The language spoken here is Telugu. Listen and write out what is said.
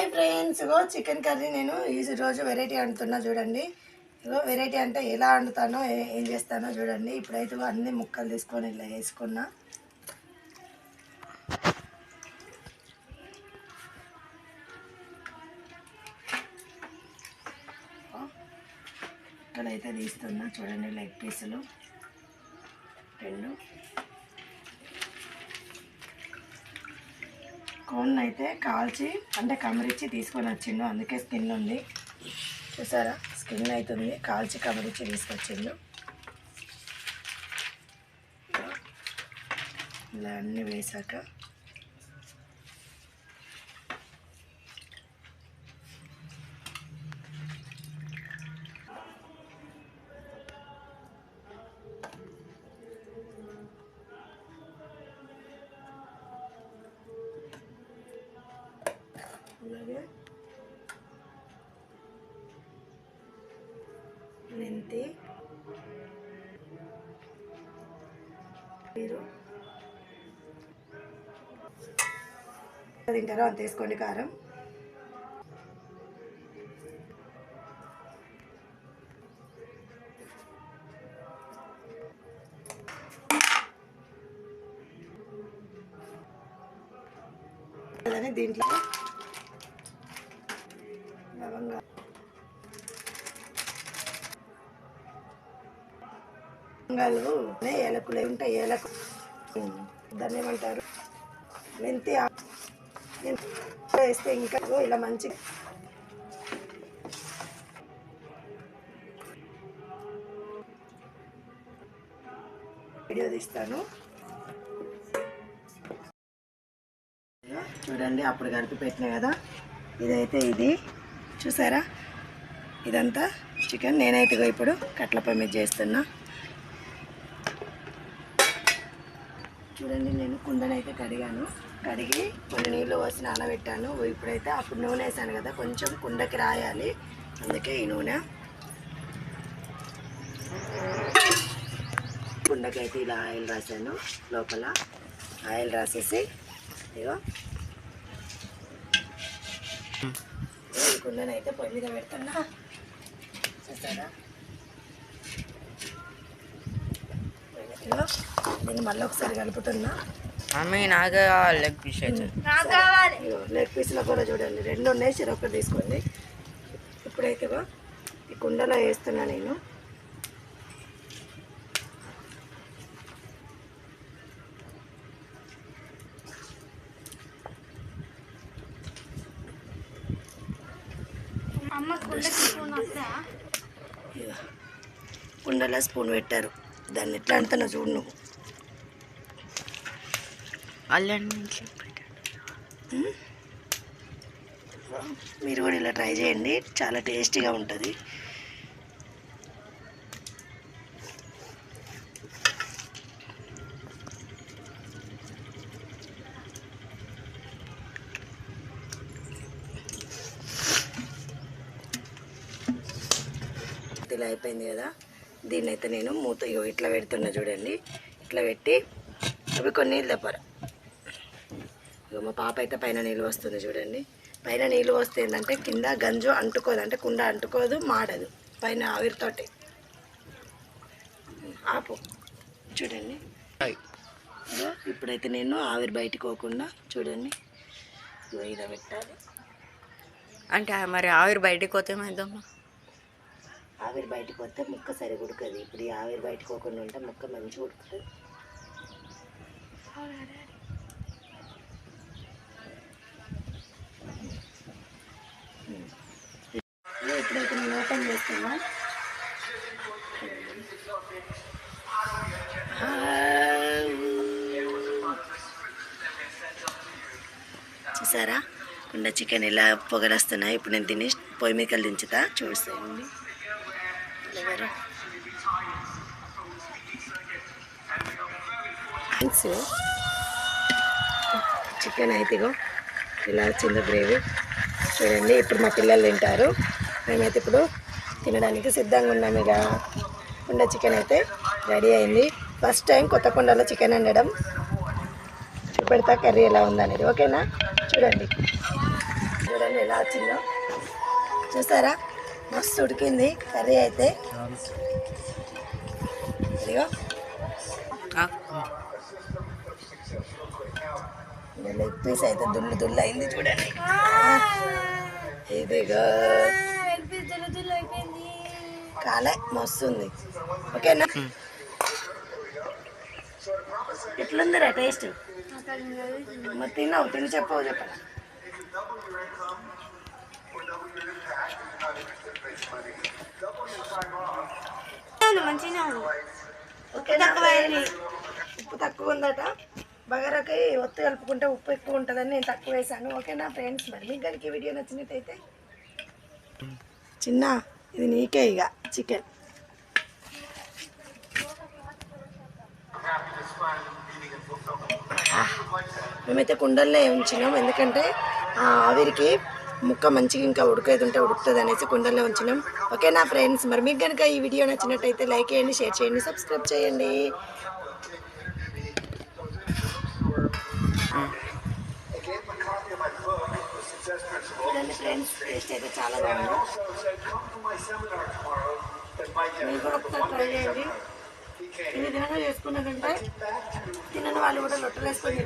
హాయ్ ఫ్రెండ్స్, ఇగో చికెన్ కర్రీ నేను ఈరోజు వెరైటీ వండుతున్నా చూడండి. ఇగో వెరైటీ అంటే ఎలా వండుతానో ఏం చేస్తానో చూడండి. ఇప్పుడైతే అన్ని ముక్కలు తీసుకొని ఇలా వేసుకున్నా. ఇక్కడైతే తీస్తున్నా చూడండి, లెగ్ పీసులు 2. కోన్ అయితే కాల్చి అంటే కమరిచ్చి తీసుకొని వచ్చిండు, అందుకే స్కిన్ ఉంది చూసారా. స్కిన్ అవుతుంది, కాల్చి కమరిచ్చి తీసుకొచ్చిండు. ఇలా అన్నీ వేసాక అలాగే మెంతి, మీరు తింటారో అంత వేసుకోండి. కారం దీంట్లో లవంగాలు, ఏలకులు ఉంటాయి, ఏలకు దాన్ని ఏమంటారు, మెంతి వేస్తే ఇంకా ఇలా మంచి వీడియో తీస్తాను చూడండి. అప్పుడు కలిపి పెట్టినా కదా, ఇదైతే ఇది చూసారా, ఇదంతా చికెన్. నేనైతే ఇప్పుడు కట్ల పొయ్యి మీద చేస్తున్నా చూడండి. నేను కుండనైతే కడిగాను, కడిగి కొన్ని నీళ్ళు పోసి నానబెట్టాను. ఇప్పుడైతే అప్పుడు నూనె వేసాను కదా, కొంచెం కుండకి రాయాలి, అందుకే ఈ నూనె. కుండకైతే ఇలా ఆయిల్ రాశాను, లోపల ఆయిల్ రాసేసి ఇగో కుండనైతే పొయ్యి మీద పెడుతున్నా చూసారా. దీన్ని మళ్ళీ ఒకసారి కలుపుతున్నా. లెగ్ పీస్ లెగ్ పీస్లో కూడా చూడండి 2 ఉన్నాయి, చెరొకటి తీసుకోండి. ఇప్పుడైతే ఈ కుండలో వేస్తున్నా నేను. కుండలో స్పూన్ పెట్టారు, దాన్ని ఎట్లా అంటున్నా చూడు నువ్వు. మీరు కూడా ఇలా ట్రై చేయండి, చాలా టేస్టీగా ఉంటుంది. ఇలా అయిపోయింది కదా, దీన్ని అయితే నేను మూత ఇట్లా పెడుతున్నా చూడండి. ఇట్లా పెట్టి అవి కొన్ని నీళ్ళు తెప్పారు. మా పాప అయితే పైన నీళ్ళు వస్తుంది చూడండి. పైన నీళ్ళు వస్తే ఏంటంటే కింద గంజు అంటుకోదు, అంటే కుండ అంటుకోదు, మాడదు, పైన ఆవిరితోటి. ఆపు చూడండి. ఇప్పుడైతే నేను ఆవిరి బయటికి పోకుండా చూడండి ఇలా పెట్టాలి. అంటే మరి ఆవిరి బయటికి పోతే ఏమైందమ్మా? ఆవిరి బయటకు వస్తే ముక్క సరిగా ఉడకదు. ఇప్పుడు ఈ ఆవిరి బయటకు పోకుండా ఉంటే ముక్క మంచిగా ఉడుకుతుంది. ఇప్పుడైతే నేను ఓపెన్ చేస్తున్నా. చూసారా కుండ చికెన్ ఇలా పొగలొస్తున్నాయి. ఇప్పుడు నేను తిని పొయ్యి మీదకి దించుతా, చూసేయండి. చికెన్ అయితే ఇలా వచ్చిందో గ్రేవీ చూడండి. ఇప్పుడు మా పిల్లలు తింటారు, మేమైతే ఇప్పుడు తినడానికి సిద్ధంగా ఉన్నాము. ఇక కుండ చికెన్ అయితే రెడీ అయింది. ఫస్ట్ టైం కొత్త కుండలో చికెన్ వండడం. చూపెడతా కర్రీ ఎలా ఉందనేది, ఓకేనా? చూడండి. చూడండి ఎలా వచ్చిందో, చూసారా? మస్తు ఉడికింది కర్రీ అయితే. ఇదిగో లెగ్ పీస్ అయితే దుల్లు అయింది చూడండి. ఇదిగో కాలే మస్తుంది. ఓకేనా? ఎట్లుందిరా టేస్ట్? మరి తిన్నావు, తిని చెప్పవు చెప్పరా? ఉప్పు తక్కువ ఉందట. బగారాకి ఒత్తు కలుపుకుంటే ఉప్పు ఎక్కువ ఉంటుందని నేను తక్కువ వేసాను. ఓకేనా ఫ్రెండ్స్? మరి మీకు కనుక ఈ వీడియో నచ్చినట్టయితే చిన్న ఇది నీకే ఇక చికెన్. మేమైతే కుండల్లో ఉంచినాం, ఎందుకంటే ఆవిరికి ముక్క మంచిగా ఇంకా ఉడికేది ఉంటే ఉడుకుతుంది అనేసి కుండల్లో ఉంచినాం. ఓకేనా ఫ్రెండ్స్? మరి మీకు కనుక ఈ వీడియో నచ్చినట్టయితే లైక్ చేయండి, షేర్ చేయండి, సబ్స్క్రైబ్ చేయండి. చూడండి ఫ్రెండ్స్, టేస్ట్ అయితే చాలా బాగుంది. మీరు కూడా ఒకసారి ట్రై చేయండి. ఈ విధంగా చేసుకున్నారంటే తినని వాళ్ళు కూడా లొట్టలు వేసుకొని